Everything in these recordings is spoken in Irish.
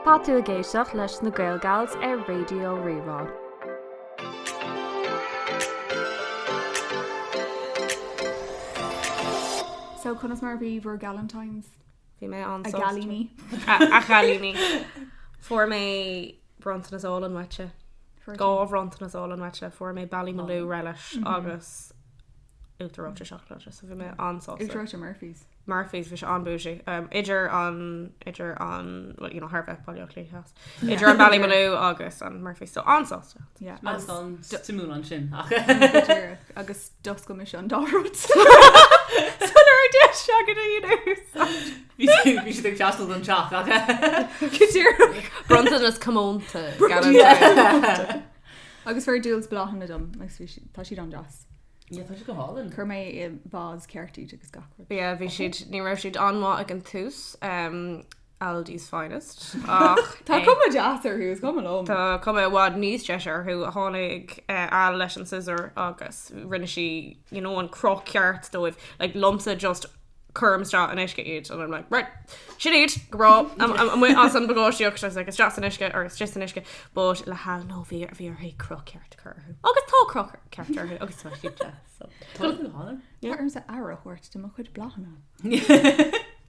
Tá tú a géisioach leis na Gaelgails ar Raidió Rí-Rá. So conas mar bhí bhar Galentines Bhí mé an a galíní a chalíní. For mé brontan na saol an wete. Gá brontan na saol an wete. For mé Ballymaloo relish agus Ultaróte seacláide. So bhí mé ansá. Ultaróte Murphy's fish on bougie. Idir on well, you know, Harvey Podchraoladh has. Idir on Ballymaloo August and Murphy's so on sauce. Yeah. As on Timon on shin. Agus dos go mis an darút. Vi should think just on chalk. Bronson is come on to. Agus fer dúils blachan na dom, like tá si don jas. Yeah, tá go hálan. Cur mé bás ceirtí agus gachar. Yeah, bhí siad ní raibh siad anmá ag an tús. Aldi's finest. Tá cum a jazzar who's come along. Tá cum a bhád níos deisir who a tháinig á leis an scissor agus rinne si, you know, an croc ceart dóibh, like lumsa just curmstra an isce iad, and I'm like, right, she need, go I'm with us on bagóisiach, so I was like, it's just an isce, or it's just an isce, but le hal no bhí ar croc ceart cur. Agus tá croc ceart cur, agus tá si de, so. Tá go hálan. Yeah. Arms a arrow hort, do mo chuid blachana.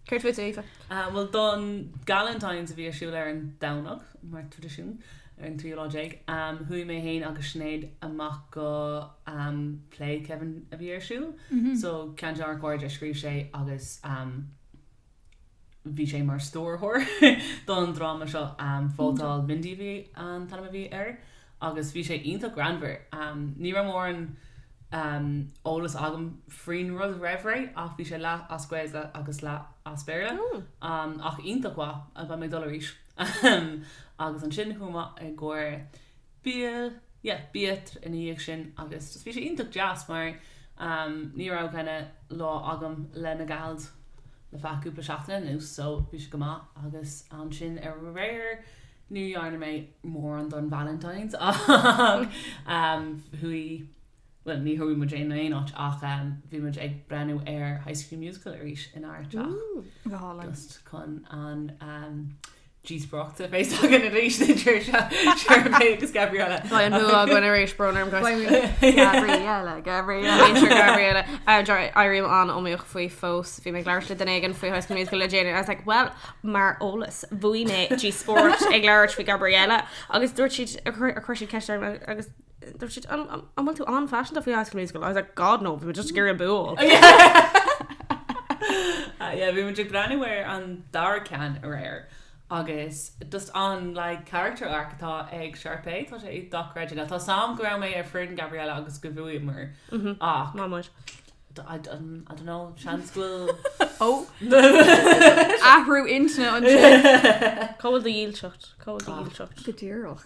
Cairt fut Aoife. Well don Galentines a bhí siúil ar an dawnach, mar tradiisiún an tríoláideag. Hui mé héin agus snéad amach go play Kevin a bhí ar siúil. So cean ar gcuid a scríb sé agus bhí sé mar stórthóir don drama seo fótáil Mindy bhí an tanna bhí ar. Agus bhí sé ionta granver. Ní ra mór an ólas agam frín rud raibhré ach bhí sé le ascuid agus le aspéile ach iontacha a bheit mé dolaríis agus an sin chuma ag gcuir bíad in íag sin agus bhí sé ionta jazz mar ní rah chuna lá agam le na gailg le feúpla seachtainna nús so bhí sé go maith agus an sin ar réir nuhearna mé mór an don Valentines hui well, ní thuí mar Jane Nainot ach bhí mar ag brenn ar High School Musical arís in airteach. Just chun an G-sprachta fééis agan a rééis Sharpay agus Gabriella. Ba an bhú agan a rééis brnarm Gabriella. Airim an omíoch faoi fós bhí me gglairla den éigen faoi High School Musical le Jane. I was like, well, mar ólas bhuaí mé G-sport ag leir faoi Gabriella agus dúirt siad a chuir ceiste agus I'm well too on fashion of High School Musical. I was like, God no, we would just gear a bull. Yeah, we went to anywhere on dar can rare. Agus just on like character arc tá ag Sharpay tá sé doc regina tá sam go raibh mé ar friend Gabriella agus go bhuaí mar Mámuid. I don't know Chansquill Ahrú intna an sin. Cóil the yield shot. Go dtíoch.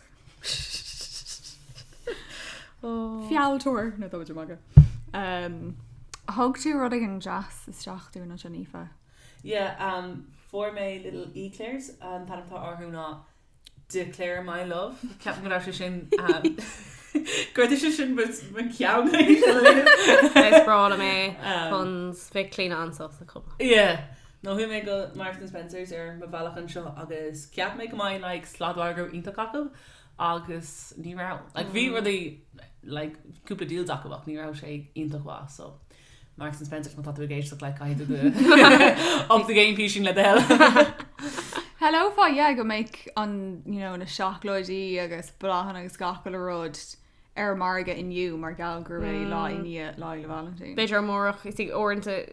Fialtóir na dóidir maga. Thug tú rud ag an jazz is teachú na Aoife. Yeah, for my little eclairs and tanamtá orthúna Declare My Love. Ceapan go raibh sin Gurtha sin man ceann Is brála mé puns bheith clean ansás a cúpla. Yeah. No hui mé go Marks & Spencer's ar ma bhealachan seo agus ceap mé go maiid like sládhargur iontacacha agus ní rá. Like bhí rudí like cúpla díl dacabach ní rá sé iontachá so Marks & Spencer's má tatú géis like caiú go up the game fishing le hell. Hello fá go make an you know na seacláidí agus blachan agus gacail rud ar marga inniu mar gal gur ré lá le Valentine. Beidir mórach is orintanta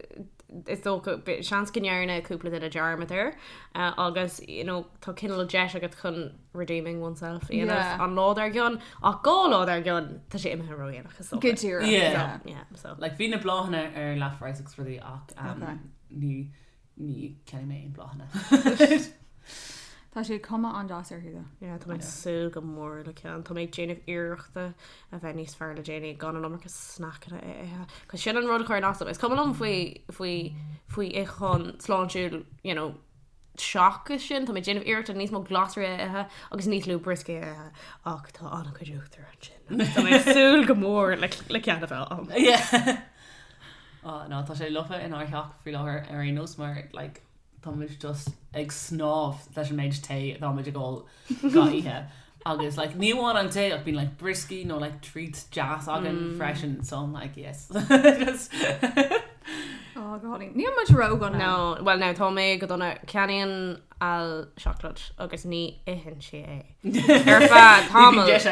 is dó bit seans cinnearna cúpla in a jarma there agus you know tá cinnal deis agat chun redeeming oneself an lád ar gionn ach gá lád ar gionn tá sé imime roiach is good year yeah so like bhí na bláthanna ar Labhraíonn for the ach ní cenna mé an bláthanna. Tá sé cuma an jazz ar thuúda. Tá méid sú go mór le cean Tá méid déanamh iireachta a bheith níos fearr le déanaine gan an amachchas snacna cos sin an rud chuir nasam is cum an faoi é chun sláinsiúil you know seacha sin Tá méid déanamh iireachta níos mó glasir agus níos lú brisce ach tá anna chuideachtar an sin Tá méid súil go mór le cean a bheith yeah. No, tá sé lofa in átheach frí láthir ar nó mar like Thomas just ag snáf leis an méid té Thomas ag gaithe. Agus like níháin an té I've been like brisky no like treats jazz agan fresh and so I'm like yes. Just oh god. Ní much rogue on No, well now tá mé go donna ceaníonn al seacláide agus ní ihin si é. Fad Thomas.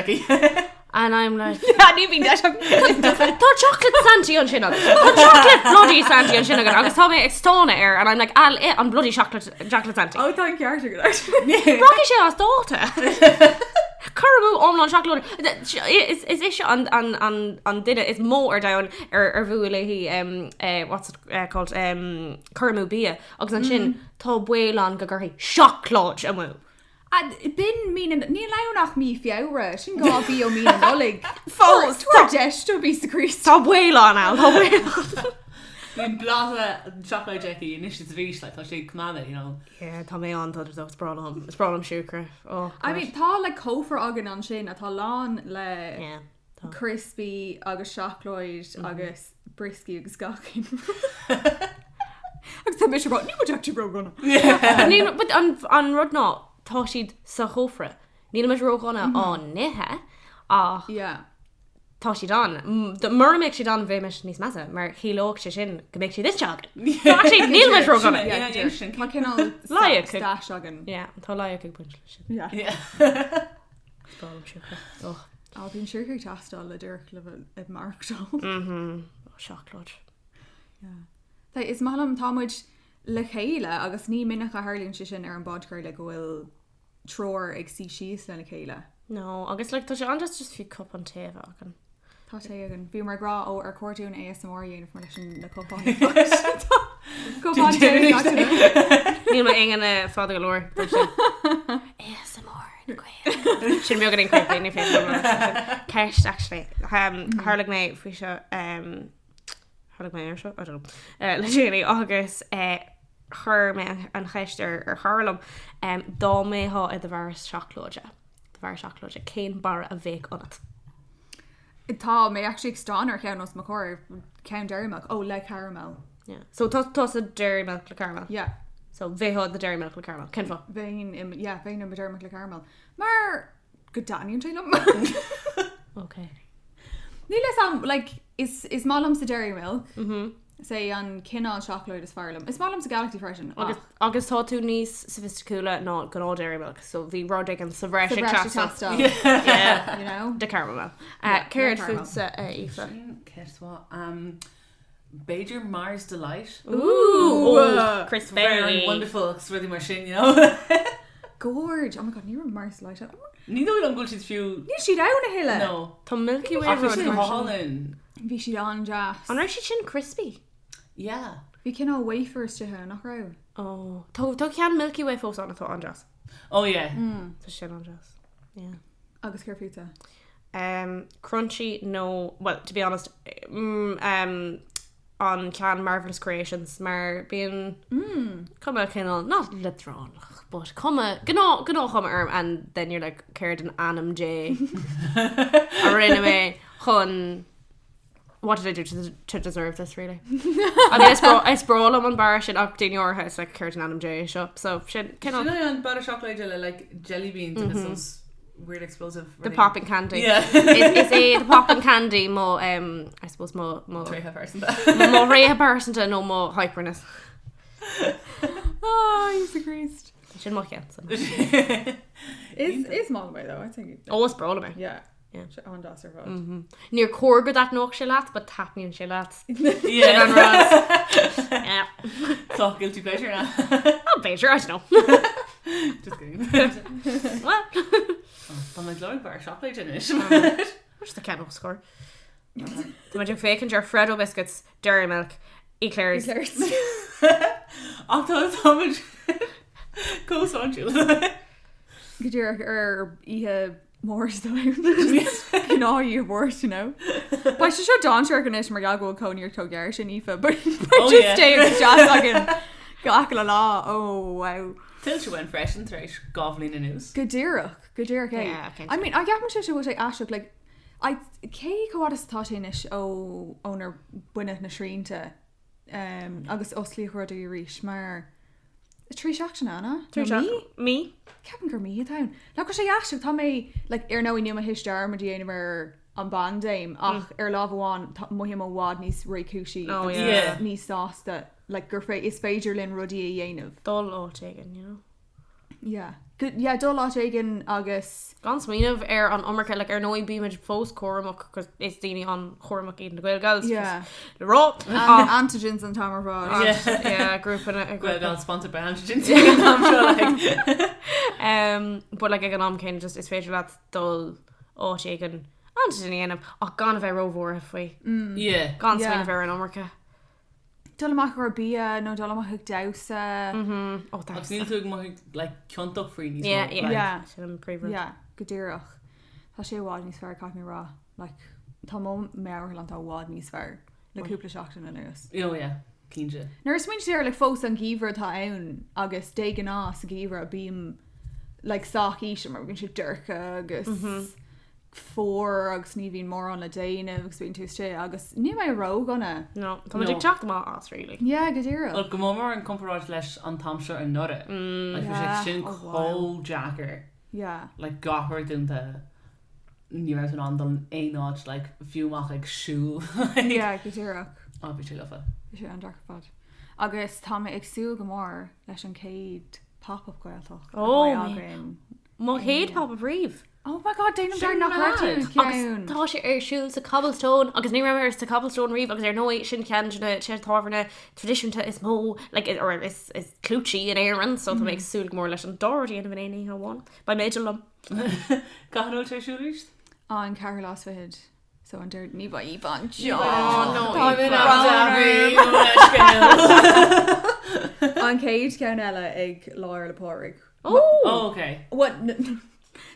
And I'm like, ní bhín tá chocolate Santi an sin agus. Tá chocolate bloody Santi an sin agus. Agus tá mé ag stóna and I'm like, al an bloody chocolate Santi. oh tá ceartú go Rocky sé as dóta. Currú omlan chocolate. Is is an duine is mór down bhuaile hí what's it called currú bia agus an sin tá buán go gurthaí chocolate amú. bin mí ní lenach mí fiára sin gá bí ó mí nolig fós deú bí sa Christ Tá buán á tá buán. Bhín blasa chocolate Jackie inis is bhís le tá sé cumada, you know. Yeah, tá mé an tá sprálam siúcra. Oh, I mean tá le cófar agan an sin a tá lán le yeah. crispy agus seacláid agus brisky agus gacin. Agus tá mé bro ní deachú bro gona. Ní but an rud ná tá siad sa chófra. Níl meid rógána an nithe ach Yeah. tá siad an. The mermaid siad an bheith meis níos measa, mar chilóg sé sin go méid si this teagan. Actually, níl meid rógána. Má cinál Laia stash agan. Yeah, tá laia ag buint sin. Yeah. Sprálam siúcra. Oh. Á bhín siúr tastal le dúirt le ag marktá. Seacláid. Tá is málam támuid le chéile agus ní minic a Harlíonn sin ar an Podchraoladh go bhfuil tror ag sí síos le na chéile. No, agus like tá sé an just fiú cup an taobh agan. Tá sé agan bhí mar grá ó ar cuairtún ASMR dhéanamh mar sin na copáin. Níl me ingana fád go leir. ASMR sin mé an creepy ní fé. Ceist actually. Harlag mé fao seo Harlag mé ar seo? I don't know. Le agus chur mé an cheist ar Harlam dá mé há i de bhar seacláide. De bhar seacláide cén bar a bhéh anat. Tá mé actually ag stánar cean os macóir cean dairy milk. Oh, le caramel. Yeah. So tá a dairy milk le caramel. Yeah. So bhéá the dairy milk le caramel. Cén fá? Bhéin im dairy milk le caramel. Mar go daíonn trílam. Okay. Nílas am like is málam sa dairy milk. Say an cinál seacláid is fearlam. Is málam sa Galaxy version. Agus tá tú níos sophisticúla ná go dairy milk. So bhí rodig an sa bhreise Tasta. Yeah. You know? De caramel. Céird food sa Aoife. Ceirtá Beidir Mars Delight. Ooh, Chris Very Berry. wonderful. It's really my shit, you know. Gorge. Oh my god, ní Mars light. Ní dó an gúil siad fiú. Ní si dána heile. No. Tá Milky Way After road sin commercial. Holland. Bhí si an jazz. An raibh si sin crispy. Yeah. Bhí cinál wafers to her nach rah. Oh, tá cean Milky Way fós an atá andras. Oh yeah. Tá sin andras. Yeah. Agus ceirfúta. Crunchy, no. Well, to be honest, on can Marvelous Creations, mar being come kinda not literal, but come come and then you're like carried an Anam J. Or anyway, hun. What did I do to deserve this, really? I mean, I sprawl them on bar shit up in your house like carried an Anam J shop. So shit, kind of. On butter chocolate like jelly beans and those weird explosive. The popping candy. Yeah. Is the popping candy more I suppose more Reha person. more reha person to no more hyperness. Oh, he's the greased. Should mock it. So. Is small way though, I think. Always brawl me. Yeah. Yeah. On das or Near Corga that knock shillats, but tap me and shillats. Yeah. Yeah. It's all guilty pleasure now. I'll bet you, I don't know. Just kidding. What? I'm like glowing bar chocolate in it. Where's the kettle score? The magic fake and your Freddo biscuits, dairy milk, eclairs. Octo so much. Go on, Jules. Could you ihe Morris though? You know you worse, you know. But I should show Don Sharkanish Margago Coney or Togar and Aoife, but just stay with jazz again. Gacala. Oh wow. Till she went fresh and thresh goblin in news. Good dear, okay. Yeah, okay. I mean, I get much what I asked like I Kay go as thoughtish owner winnet na shrínta agus oslí chuir do ríis mar trí seachtain anna mí ceapan gur mí a le go sé eiste tá mé le ar nó inniu a hiistear mar déanamar an bandéim ach ar lábháin muhí ó bhád níos réúsí níos sásta le gur fé is féidir linn rudí a dhéanamh dul áigen dul áigen agus gan smíanamh ar an ommarcha le ar nóí bíimeid fós choramach cos is daoine an choramach íon na ghilgails le rá antigens an tamarrá grúpanna sponsored by antigens but like ag an am cén just is féidir leat dul áigen antigenanamh ach gan bheith róhór a faoi gan smíanamh ar an ommarcha Dul amach gur bí nó dul amach thug dasa níl tú le ceantach faoí go dtíireach Tá sé bhád níos fear caiith rá le tá mó méhar an tá bhád níos fear leúpla seachtain na nuas cínse Nuair is muint sé le fós an gíomhar tá ann agus dé an ná sa gíomhar a bím le saí sem mar ginn si dúcha agus agus ní bhín mór an le déanamh agus bhíon túiste agus ní mé ró ganna No Tá ag teach má as rilí go dtíire go mór an comparáid leis an tamseir an nore sé sin có Jackar le gahar dúnta ní an an éáid le fiúach ag siú go dtíireach bhí sé lefa sé an darfad agus tá ag siú go mór leis an céad pop-up goiltoch má héad pop a bríomh Oh my god, déanam dar nach tá sé ar siúil sa cobblestone agus ní raibh sa cobblestone riomh agus ar nó sin ceanna sé táhanna tradiisiúnta is mó is clútí in éan so tá méid súil mór leis an doirí an bhhéí háháin ba méidir lom Gaú sé siúlist? An Carol Alswyn so an dúirt ní bhaí ban an céad cean eile ag láir lepórig okay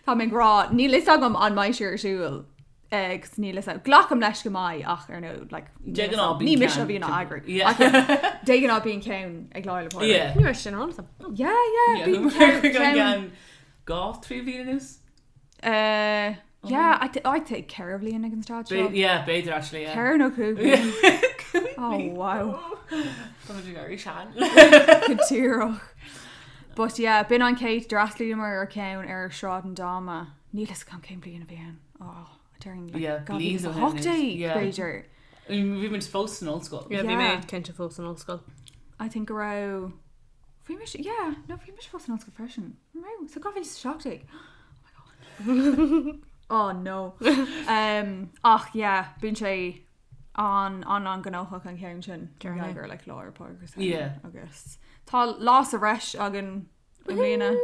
Tá mé rá ní lis agam an maiisiir siúil ag ní lis ghlacham leis go maiid ach ar nó ní mis a bhíon agra dégan á bíon cen ag láir lepórig ní sin an gá trí bhíús? I take care of Leon against Dad. Yeah, beidir actually. Care no cool. Oh wow. Very shan. Good tear. But yeah, bin on Kate drastically mar account Shrod and Dama. Needless come came being a van. Oh, during please a hot day. Beidir. We've been supposed to old school. Yeah, we made Kent folks in old school. I think around. We miss supposed to old school fashion. No, so coffee is shocking. Oh my god. Oh no. Ach yeah, been sé an ganocha an cean sin gur like lawyer progress. Yeah. Agus. Tá lás a reis agan lína.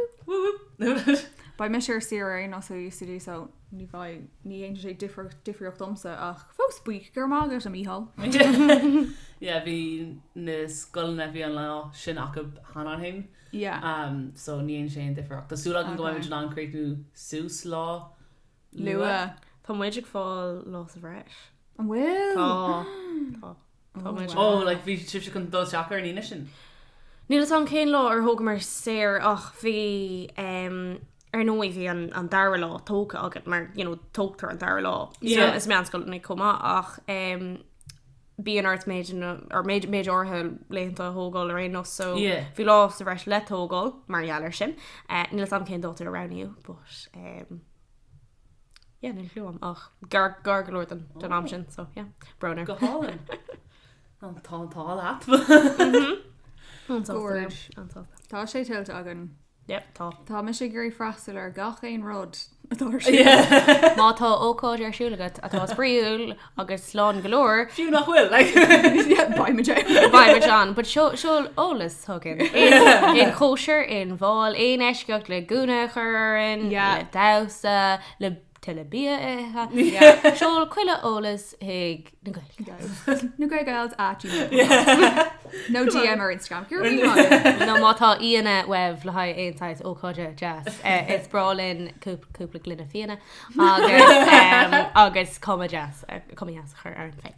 Ba me sé sira nó so used to do so ní aon sé difriocht domsa ach fós buich gur mágus a míhall. Yeah, bhí na scoilna bhí an lá sin acu hanan hin. Yeah. So ní aon sé difriocht. Tásúla an gohaimid an creaú sús lá Lua. Tá muidir fáil lás a bhreis. An bhfuil? Oh, like bhí si chun dul Jackar ní sin. Nílas an cén lá ar thug mar séir ach bhí ar nóí bhí an dara lá tóca agat mar tógtar an dara lá. Is mé anscoil na comá ach bí an art méid orthe léanta thógáil ar nó so bhí lá sa bhreis le tógáil mar ealar sin. Nílas an cén dótar arániu, but níl luúam ach gargalúir den am sin so browner go hálan an tá leat Tá sé tiltte agan tá me sé gurí freistal ar gach éon rud má tá ócáid ar siúlagat atá spríúil agus sláán golóir fiú nach bhfuil baimime an, but seol ólas thugan in chóisiir in bháil éon eisceocht le gúna churin le dasa le telebia seol cuiile ólas ag na gails no DM ar Instagram nó mátá íana webh le haid aontáid ócáide jazz is brálinn cúpla glunna fianana agus cuma jazz cumías chur ar an féin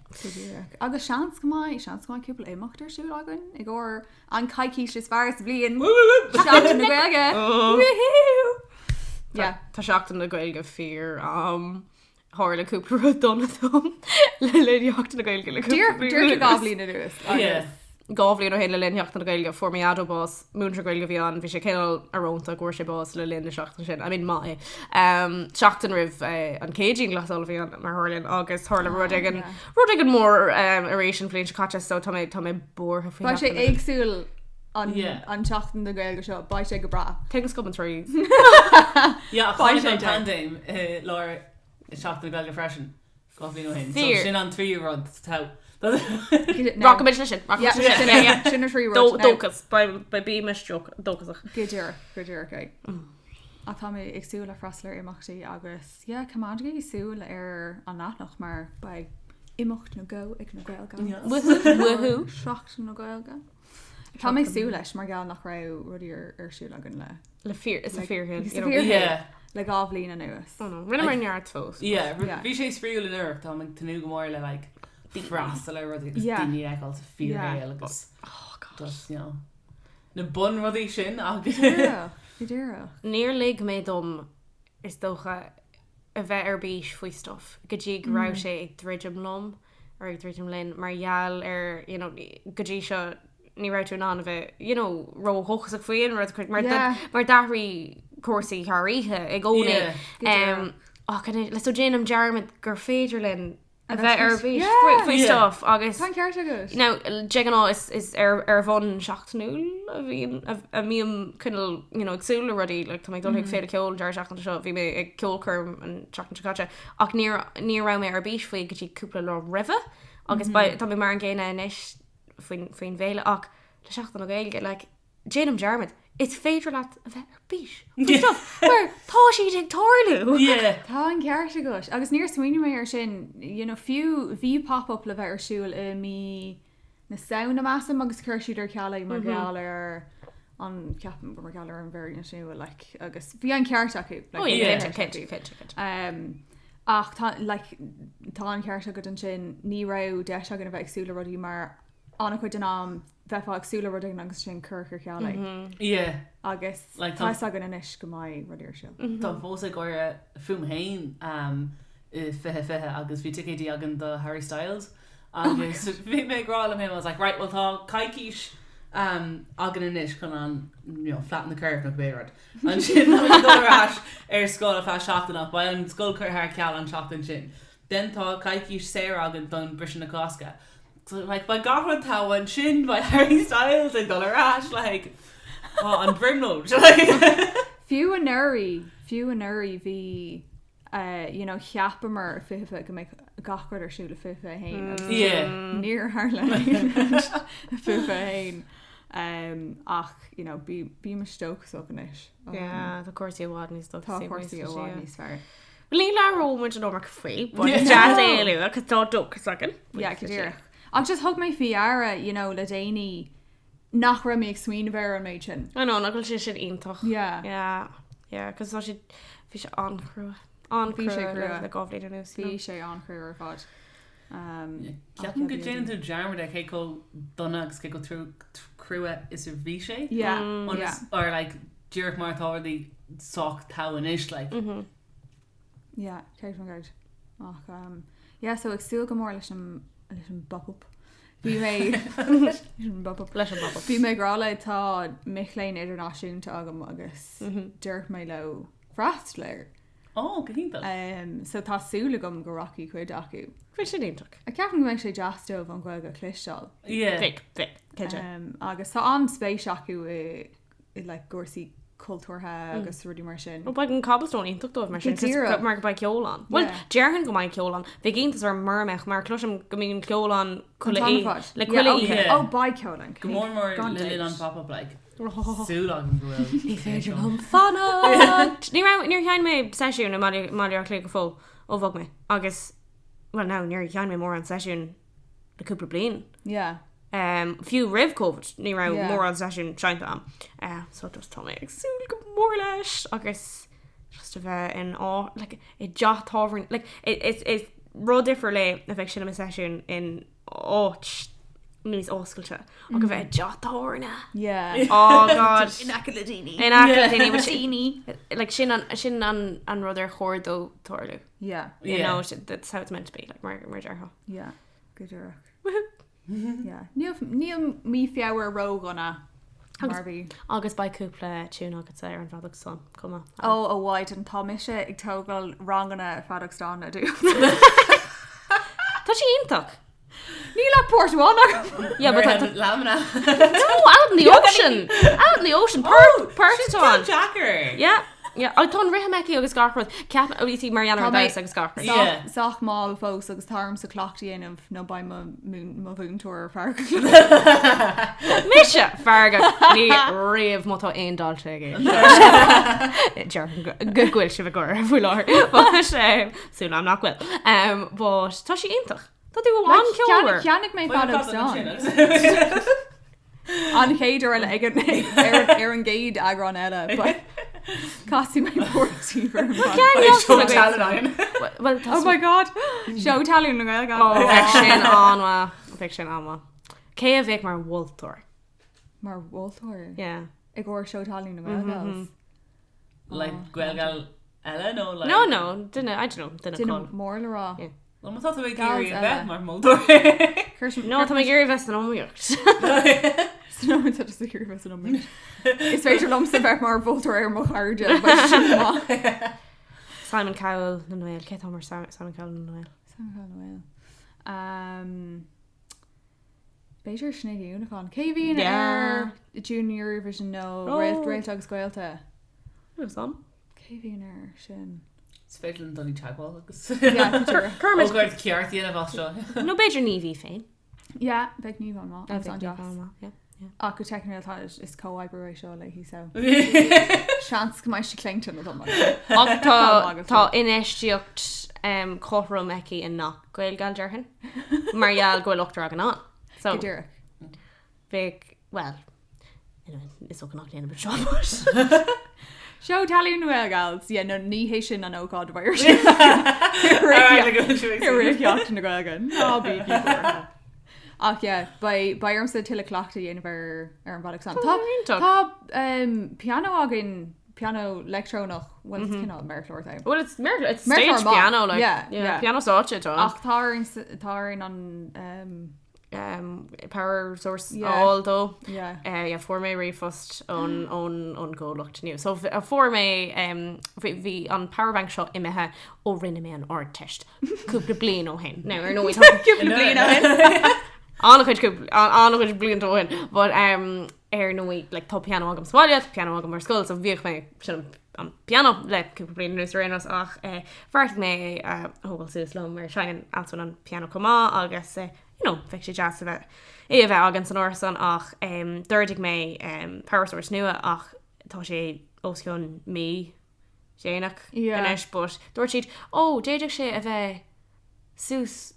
agus seans go maiid cúpla éachtar siú agan i ggur an caiicí is fear blion na gaige Tá seachtain na gailge fear háir le cúpla donna le leoachta na gailge le Dúir gablína nuas gábhlíonn ó héile linneocht na gailge formiado bás múntra gailge bhí an bhí sé cinál arónta gúir sé bás le linn seachtain sin I mean mai seachtain rih an céidín glasáil bhí an mar Harlíonn agus Harla rudigan mór aéis an flin caite so tá mé bor Ba sé éagsúil an teachtain na gailge seo ba sé go bra Tegus go an trí pandéim leir seach na gailge freisin gábhlíonn ó hin sin an 3 rud tá Rock sin sinna trí dóchas ba bí meisteach dóchasach Goidir a tá mé agsú le freisler imachtaí agus cumádga í súil ar an nachnach mar ba imimecht na go ag na gailga seach na gailga Tá mé sú leis mar gal nach ra rudí arsú agan le fear is a fearhin le gábhlín an nuas rinne mar neart fós bhí sé spríúil in Earth tá tanú go mór le like fras le rudí daoine eáil sa fear agus na bun rudí sin agus Níor lig mé dom is dócha a bheith ar bís faoi stof go dtí rá sé ag dreidim lom ar ag dreidim linn margheall ar go dtí seo ní raú ná a bheith ro hochas a faoin mar dathraí cuasaí tháríthe ag gcónaí leis ó déanam dearmid gur féidir linn a bheith ar bhí faoi stof agus jeganá is ar bhn seachtanúil a bhíon a míam cinnal agsúla rudí le tá dul féad ceol dear seachtain seo bhí mé ag ceolcurm an seachtain caite ach ní ra mé ar bís faoi go dtí cúpla le rive agus tá mé mar an ggéine inis faoin bhéile ach le seachtain a gailge le déanam dearmid It's féidir leat a bheith ar bís mar tá si ag tálú Tá an ceart gois agus níor swinine mé ar sin fiú bhí pop-up le bheith arsúil i mí na saona measam agus chuirsúidir ceala mar geall ar an ceapan mar geall ar an bhir na siú agus bhí an ceart acu ach tá an ceart go an sin ní ra de a gan bheith agsúla rudí mar anna chuid den am bheitá agsúla rudí agus sin curchar ceala agus tá gan inis go maiid rudíir se Tá fós a gáir fum hain fithe agus bhí ticétí agan do Harry Styles agus bhí mé gráil am him was like right well tá caiiciis agan inis chun an flat na curve nach bérad an sin dorás ar scóil a fá seachtainach ba an scóilcur thar ceall an seachtain sin den tá caiiciis sé agan don brisin na cásca so like by gafran tawan sin by Harry Styles and dorás like an brimnode Fiú an airí bhí cheapamar fifa go méid gachar ar siúla fifa hain níor Harla fifa hain ach bí me stoch so ganis tá cuasaí bhád níos níos fear Lí leróid an ómar faoi jazz éú a tá dochas agan ach just thug mé fiara le déine nach ra méid swinoin bhar an méid sin nachil sé sin iontoch cos tá si bhí sé ancrú le gábléidir nu bhí sé ancrú ar fád ceapan go déanaan tú dearmid ché go donna agus go trú crua is a bhí sé or like dúirt mar táhaí soch táhain is like céir fan gaid ach so ag súil go mór leis an bop-up Bhí mé grála tá michléin idirnáisiúnta agam agus dúirt mé le frast léir so tásúla gom go rockí chuid acu Fuair sin ionach a ceapan méid sé deastómh an ghfuil go clistáil agus tá an spéis acu i le gcuirsaí cultúrtha agus ruúdí mar sin ba an cabbalstón ionachtómh mar sin mar ba ceolán Well dearhan go maiid ceolán bhí gintas ar mermeach mar cloisiim go míon ceolán le ba ceolán go mór le an pop-up like súla an bhfuil Ní féidir an fanna Níor chean mé seisiún na maidir lé go fó ó bhag mé agus well ná níor chean mé mór an seisiún leúpla blion fiú rih COVID ní ra mór an sesiún seinta am so just tá ag súil go mór leis agus just a bheith in i deathtáhain is rud difriúr le a bheith sin am sesiún in áit níos óscailte a go bheith deathtána god in sin an rud ar chóir dó toirú that's how it's meant to be like mar deartha goidirach Níl mí fiabhar ró gona Marby. Agus ba cúpla tún agus ar an fadach son cuma. Ó bhhaid an táise ag tógáil ranganna fadachtán a dú. Tá sí ionach. Ní le Porthána? Yeah, but lamina. No, out in the ocean. Out in the ocean. Perchton. Jacker. Yeah. Yeah, I thought Rihameki agus Garford. Cap OET Mariana or Dice agus Garford. Yeah. Sach mal fós agus tarm sa clochtaí of no by my moon tour farg. Misha Farga ní riamh mátá aon dáilte again. Good gwil si bhagor bhfuil láir. But soon I'm not gwil. But tá sí ionach. Tá tú bháin ceoir. Ceannig mé fadachtán. An chéidir ar an géad agran eile, but cosí mé portí for Oh my god. Show talún na gael gan. Fiction anma. Cé a bhéh mar Woltor. Mar Woltor? Yeah. Ag or show talún na gael gals. Like gwelgal Ella no like. No, I don't know. Didn't mór le rá. Yeah. Well, ma thought we Gals gary Ella. bet mar motor. No, tá mé géir vest an omíocht. No, it's just a curious number. It's very long to be more Voltor or more hard. Simon Cowell na Noel. Kate Homer Simon Cowell na Noel. Simon Cowell Noel. Beir Sneaky Unicorn. KV in Yeah. Junior Vision no. Rail Dogs Goelta. Who's on? KV in Air Shin. Sfeitlen Donny Chagwell. Yeah, sure. Kermit. Oh, God, Kiarthy in a Vostro. No Beir Navy Fane. Yeah, big new one. I think yeah. Go technical thought is co-wiper show like he so. Chance go mai si Clinton o dom. Tá inéistíocht chórum eici in nach gweil gal jarhan. Marial gweil ochtar agan an. So big well is ook not in a shop. Show talún nuail gals. Yeah, no ní hééis sin an óád bhair. Richt na gagan. I'll be keeper. Ach yeah, by arm sa til clochtaí in ar an bad exam. Tá piano agin piano lectro noch well it's kind of Merclor time. Well it's stage piano like yeah. Piano sorted ach tárin on power source although yeah for me refust on go looked new so for me vi on power bank shot imethe ó rinne me an art test cúpla blian ó hen now I know we talk cúpla blian ó hen an chuid blian ó hen but no we like top piano agam swaliad piano agam mar school so bhíoh me sin an piano le cúpla blian nus renos ach farth me hógal suas lom mar Sean Alswyn an piano comá agus feic sé jazz bheith é bheith agan san orsan ach dúirdig mé power source nua ach tá sé osciún mí déanaach inis but dúirt siad déidir sé a bheith sús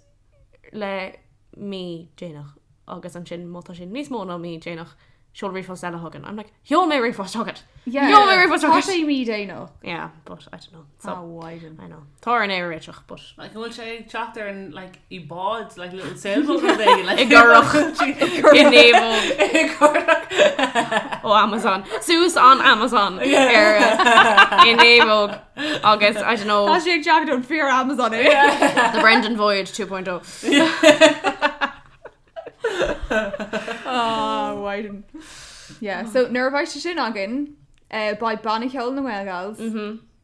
le mí déanaach agus an sin mátá sin níos mó ná mí déanaach she'll refust Ella Hogan. I'm like, you'll may refust Hogan. Yeah. You'll may refust Hogan. Say me day no. Yeah, but I don't know. So widen. I know. Tar an rich, but like will she chat there and like he bought like little sailboat thing like Igorach. Oh Amazon. Sue's on Amazon. Yeah. In Evo. August, I don't know. That's Jake Jack don't fear Amazon. The Brendan Voyage 2.0. Widen. Yeah, so nervous sin agin by Bannichol na Welgals.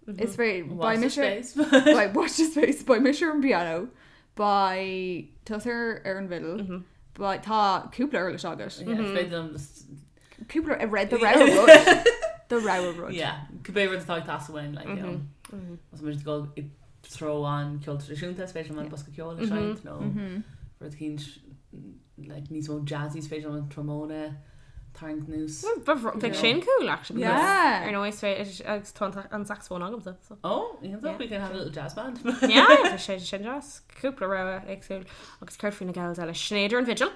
It's very by Misher by Watch the Space by Misher and Piano by Tusser Aaronville by Ta Cooper Earlish August. Cooper read the railroad. The railroad. Yeah, Cooper the thought that's when like was much to go throw on kill tradition especially when Buska Kyola shine no for the kings like needs more jazzy space on trombone tarn news big Shane cool actually yeah I know it's on saxophone agam so we can have a little jazz band yeah sin jazz cúpla ra exul agus ceir faoin na gals eile Schneider and Vigil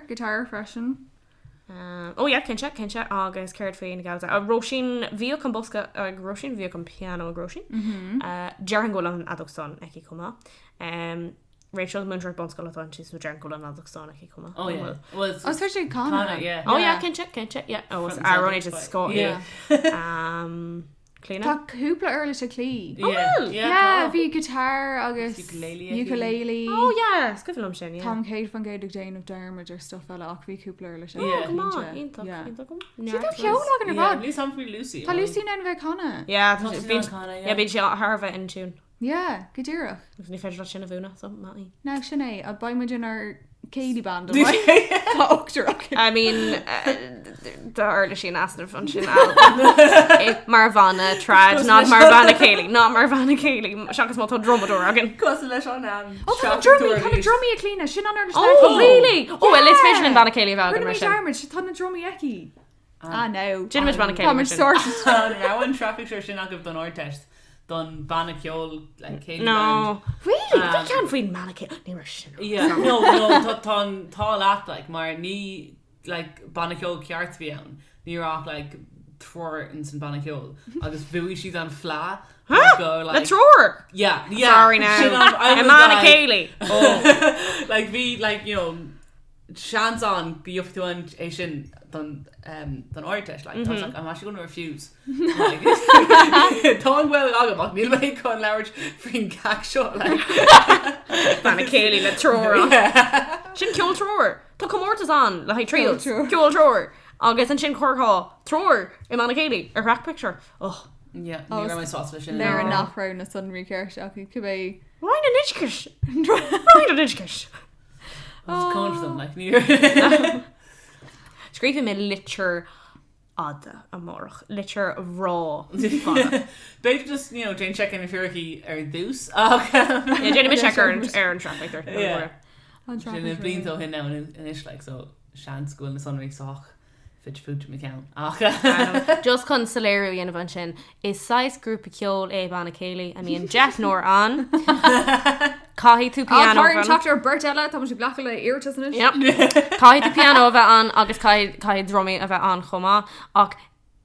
guitar freshen cinse agus ceir faoin na gals a Roisin bhío an bosca ag Roisin bhío an piano ag Roisin dearan go an adachson ag cuma Rachel Muncher Bonscolathan she's with Jan Golan Alswyn ag cuma well it's especially Connor cinse yeah was Aaron just Scott clean Tá cúpla ar leis a clí. yeah bhí guitar agus ukulele. Oh yeah, scuilm sin, yeah. Tom Cade fan Gade Jane of Dermot ar stuff eile ach bhí cúpla ar leis a Yeah. Come on, clínte. ionach, Yeah. ionach go. Sí tá ceol agan ar bhd. Lú sam fao Lucy Tá Lucy na bheith canna. Yeah, Tá sí bín an canna, yeah, bín si Harbheith in tune. Yeah, go dtíireach. Agus ní féidir sin a bhúna, so maí. Ná sin é, a baimid ar Katie band. Tá I mean, the early sin asnar fan sin Marvana trad, not Marvana Cayley, not Marvana Cayley. Seachas má tá dromador agin. Cos leis an Oh, drummy, kind of drummy a clean. Sin on our Oh, really? Oh, well, let's fish in Vanna Cayley of Algan. Rinne mé darmid, she tan na drummy eki. Ah, no. Jin mis Vanna Tá Cayley. sort. Rowan traffic sure sin agah don ortest don banna ceol like Katie No. Really? We can't find Vanna Cayley. Ní mar sin. yeah no tá leat like mar ní like banna ceol ceart bhí ann ní rách like thrower in san banna ceol agus bhuaí siad an flá go like The thrower. yeah Sorry now. Sin I was Vanna like, Cayley. oh like bhí like you know chance on bíochtúin é sin don orteis like tá like I'm actually going to refuse like tá an bhfuil agam ach níl mé chun leabhart frin cac seo like Vanna Cayley, the thrower. Sin ceol thrower. Tá comórtas an, le haid trios. Ceol Ceol thrower. Agus an sin chorá thrower in Vanna Cayley. A rack picture. Oh. yeah ní ra mai sásta sin Léir an nachrá na sunrí ceir ach cubé. Why an itchkish? Why an itchkish? con them like ní Scrífa mé litir ada amórach. Litir rá. Beidir just you know Jane checking if you're ar dús Yeah, Jenny me check ar an traffic there. Yeah. sin in blintó hin ná in is like so sean school na sunrí soch fit food me count Just chun saléirú dhéanamh an sin is 6 grúpa ceol é Vanna Cayley a míon Jeff nóir an caithí tú piano Áthir Dr. Bert Ella tá si blacha le irtas in Yep. Caithí tú piano a bheith an agus caithí drumí a bheith an chomá ach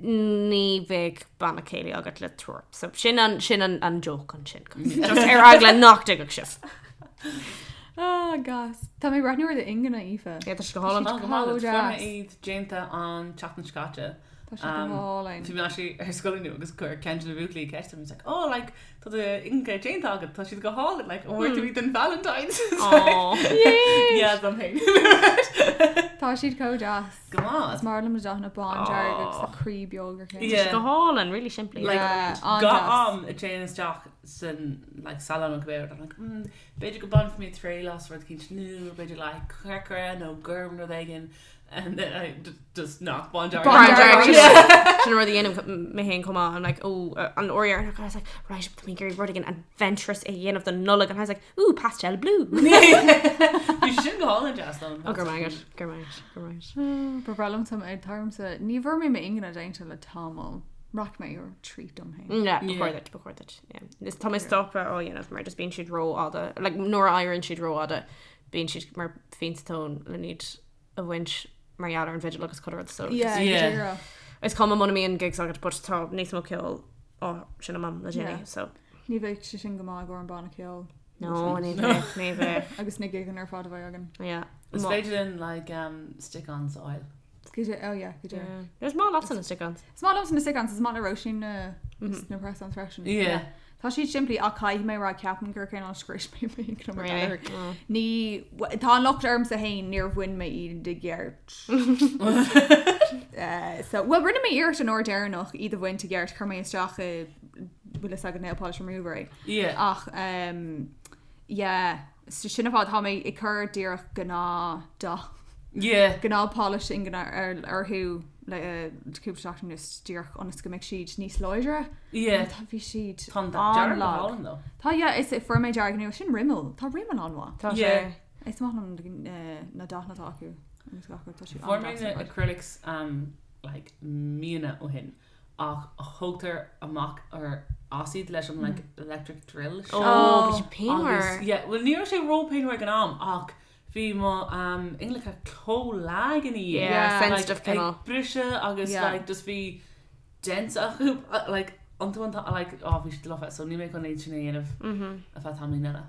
ní bheith Vanna Cayley agat le tuair so sin an joke an sin just ar agla nachta go sif Oh, gas. Tá mé rathnúir de ingana Aoife. Yeah, tá go hálam iad Janeta an chatan scate Tá si go hálainn. Fi actually her scoilú agus chur Ken bhúlí ceist was like oh like tá inca Jane agad tá si go hála like óir tú an Valentine's yeah something Tá siad códas. Go Is mar le deachna ban agus a chrí beogur Yeah. go hálan really simply like Yeah, got a Jane Jack sin like salon go beir like beidir go ban for me tre las for cin snú beidir like cracker no gurm no vegan and then I just knock bon jar sin ru dhéanamh mé hén comá I'm like oh an oriar and I was like right up to me Gary Rudigan adventurous a dhéanamh the nullag and I was like ooh pastel blue you should go all in jazz though oh gur Bhrálam sam ag tarmsa ní bhar mé mé ingana dainte le tamil rock mé ar trí dom hain. yeah before that yeah this time I stop oh you know mar just being she'd row ada like Nora Iron she'd row ada being she'd mar feinstone le need a winch Mariana and vigil agus cutter so Yeah. it's come money me and gigs I get but tá níos mó kill oh sin mam le Jenny so Ní bheith si sin go má go an banna ceol. no ní Agus nig an ar fád bhaid agan. yeah it's better than like stick on soil Oh yeah, go dé. there's more lots in the stick on Smá na sicans is má na roisin na press an freshen. yeah Tá siad simply a caiith mé ra ceapan gur cén an scris mé ní tá locht arm sa hain níor bhain mé iad de ggéirt. So well rinne mé iirt an ordearnach iad a bhain te ggéirt chu mé isteach bhfuil agad nailpáil sem múra yeah ach sinna fád tá mé i chur díoch gná do yeah gná polish in gná arthú le cúpteach na stíoch an go meid siad níos loidre yeah tá bhí siad Tá an lá. Holland though Tá is it for mé dearganú sin rimmel Tá rimmel anhá tá yeah Is má na dána acu for me acrylics like mína ó hin ach hotar amach ar acid leis an like electric drill oh painter yeah well níor sé roll painter gan am ach bhí má inglacha cólag in yeah sensitive kind of brise agus like just bhí dense a hoop like antá like bhí si love so ní mé chun éit sin dhéanamh a fá tamlí nena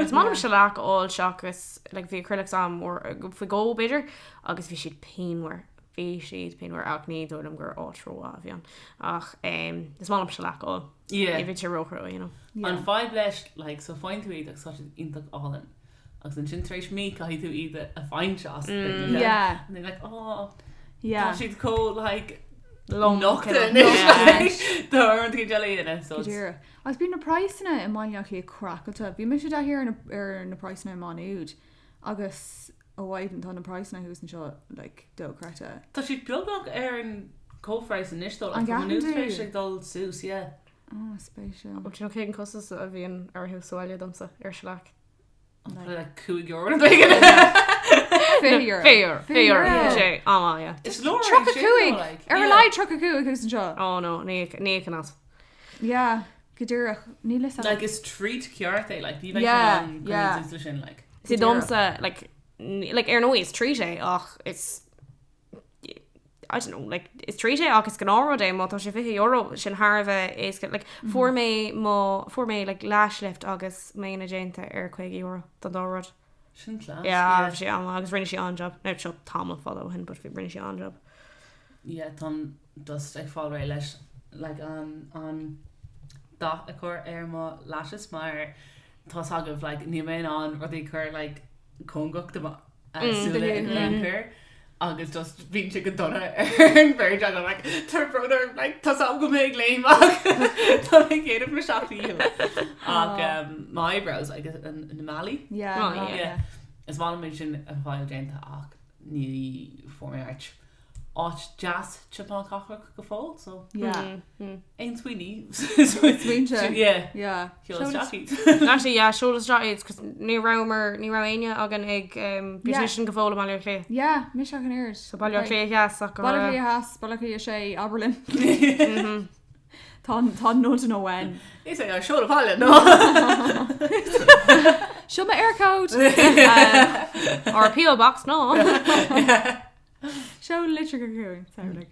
It's man se leach all seachas like bhí acrylics am or fi go beidir agus bhí siad painwer bhí siad peanhar acní dúm gur átrá bhíon ach is má se leá Yeah. I bhí rochra you know. An 5 leis like so fáin tú iad ag such intach álan agus an sin éis mí cai tú iad a fáin seas Yeah. and they're like oh Yeah. she'd call like Long nochta dá tí gelíine so Dúra. Agus bí na praisna i maiach í crackalta. Bhí mis a hir ar na praisna manúd agus óhaid an tá na praisna hús an seo like dócrata. Tá si beagach ar an cófreis an istal An gahan tú. ag dul sús yeah. Oh, spéisial. But you know cé costas a bhíon ar thusáile domsa ar se le Like €2 Fair. sé á It's lower Truck a cúig. Ar a leid truck a cúig hús an seo. ó nó ní as Yeah. Godúrach. Ní le like it's treat ceart like ní Yeah, sin like si domsa like ar nó is trí sé ach it's I don't know like is trí sé ach is gan ára é má tá sé €50 sin Harbheith is like for mé like leislift agus mé na dénta ar €50 don dárad sin class yeah sé agus rinne sé an job ne seo tamla follow hin but fi rinne sé an job yeah tan dust ag fáil ré leis like an da a chur ar má leis mar tá agah like ní mé an rudí chur like cóngacht súla agus just bhín si go donna ar an bhéir an like tar brother like tá go méid léimach tá géadh mar seaachtaí ach my eyebrows like in Mali Yeah. is bhá mé sin a bhail dénta ach ní formé art áit jazz chipán cachar go fáil so Yeah. ein swinny Swinse. yeah Yeah. actually yeah shoulder strategies cuz ní raine agan ag business go fóla mal lé Yeah, mis an ears. so bail lé yes Ballach has, ballach sé Aberlin. Tá nó an wen. is é seo a bhile no Show my air code. or a PO box no Show literally sound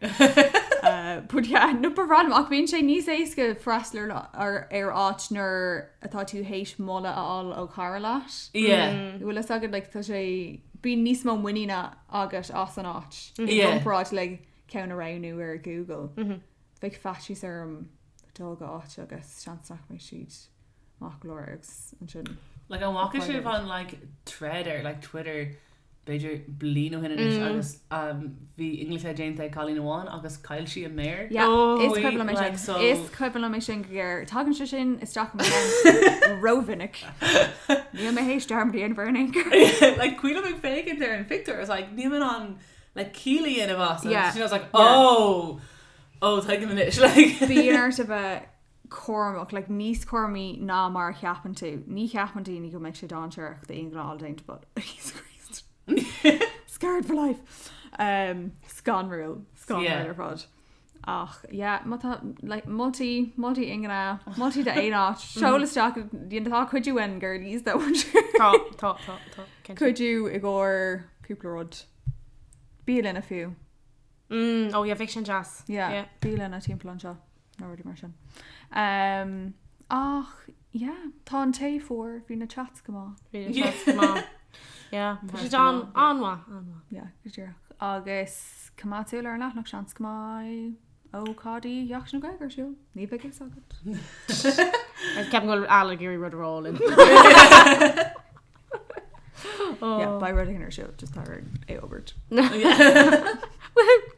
but yeah, no random ach bhíonn sé níos éasca freisler ar áit nar atá tú héis mola aáil ó cara leis. yeah Bhfuil is agad like tá sé bí níos mó muína agus as an áit. Yeah. Ráid le ceann aráú ar Google. Bheith fatí arm dulga áit agus seanach mé siad mach glóragus an sin. like an walk sé van like threader like Twitter beidir blino hin agus bhí English agénta Colleen One agus cail si a mayor Yeah, is we, coibh mé like, sin. so- Is coibh mé sin gur tágann se sin is straach rovinnic. Ní mé hééis darmdí an bhning. like Queen big fake in there and Victor is like níman on like Keely in a bus Yeah. she was like oh take a minute like Bíar se bheith cormach like níos cormí ná mar cheapan tú. Ní cheapan tú ní go meid sé dáseach de ingláil daint, but he's Christ. Scared for life. Scanreal Yeah. ar fad. Ach, yeah, mata like multi ingana, multi de éát. Seolasteach díon tá chuidú en girlies that one. tá Could I gcóir cúpla rud. Bílin a fiú. oh yeah fiction jazz Yeah, bílin a timppla seo. No ruí mar sin. Ach, yeah, tá an ta fór hí na chats go má. yeah John anwa Yeah, gotíach. Agus cumátúil ar nach seans go mai ó cádaí jaach na gaigur siú. Ní bheith sagad. ceap go allegory rud rolling Yeah, by running her show, just tar é obert.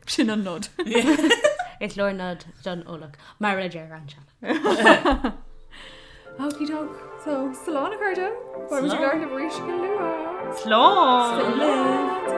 Sin an nod. it's Lord Nod John Olach Marager Rancha Okie doke. So, salon a cardo. What was your garden of Rish Galua? Slow Salon.